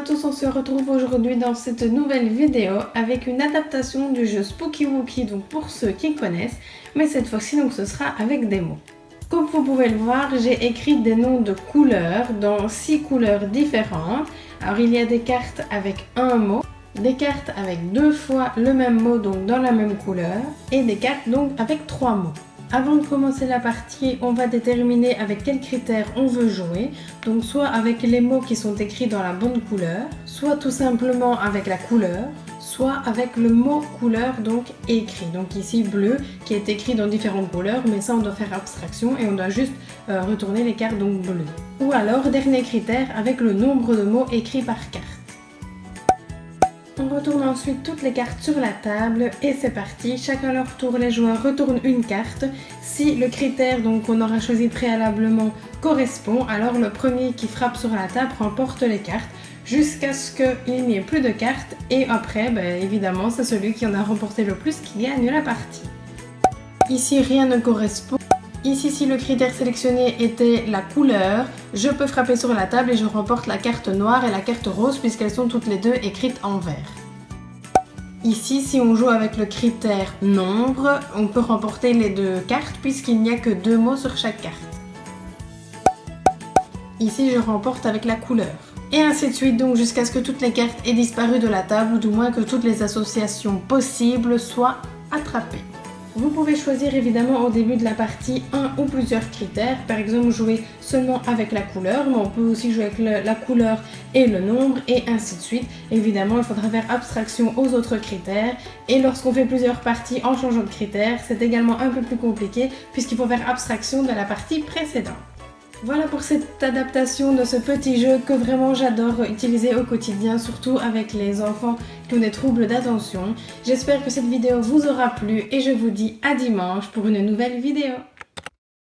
tous, on se retrouve aujourd'hui dans cette nouvelle vidéo avec une adaptation du jeu Spooky Wookie, donc pour ceux qui connaissent, mais cette fois-ci donc ce sera avec des mots. Comme vous pouvez le voir, j'ai écrit des noms de couleurs dans 6 couleurs différentes. Alors il y a des cartes avec un mot, des cartes avec 2 fois le même mot donc dans la même couleur et des cartes donc avec 3 mots. Avant de commencer la partie, on va déterminer avec quels critères on veut jouer. Donc soit avec les mots qui sont écrits dans la bonne couleur, soit tout simplement avec la couleur, soit avec le mot couleur donc écrit. Donc ici bleu qui est écrit dans différentes couleurs, mais ça on doit faire abstraction et on doit juste retourner les cartes donc bleues. Ou alors dernier critère avec le nombre de mots écrits par carte. On retourne ensuite toutes les cartes sur la table et c'est parti. Chacun leur tour, les joueurs retournent une carte. Si le critère donc qu'on aura choisi préalablement correspond, alors le premier qui frappe sur la table remporte les cartes jusqu'à ce qu'il n'y ait plus de cartes et après, évidemment, c'est celui qui en a remporté le plus qui gagne la partie. Ici, rien ne correspond. Ici, si le critère sélectionné était la couleur, je peux frapper sur la table et je remporte la carte noire et la carte rose puisqu'elles sont toutes les deux écrites en vert. Ici, si on joue avec le critère nombre, on peut remporter les 2 cartes puisqu'il n'y a que 2 mots sur chaque carte. Ici, je remporte avec la couleur. Et ainsi de suite, donc jusqu'à ce que toutes les cartes aient disparu de la table ou du moins que toutes les associations possibles soient attrapées. Vous pouvez choisir évidemment au début de la partie un ou plusieurs critères, par exemple jouer seulement avec la couleur, mais on peut aussi jouer avec la couleur et le nombre et ainsi de suite. Évidemment, il faudra faire abstraction aux autres critères et lorsqu'on fait plusieurs parties en changeant de critères, c'est également un peu plus compliqué puisqu'il faut faire abstraction de la partie précédente. Voilà pour cette adaptation de ce petit jeu que vraiment j'adore utiliser au quotidien, surtout avec les enfants qui ont des troubles d'attention. J'espère que cette vidéo vous aura plu et je vous dis à dimanche pour une nouvelle vidéo.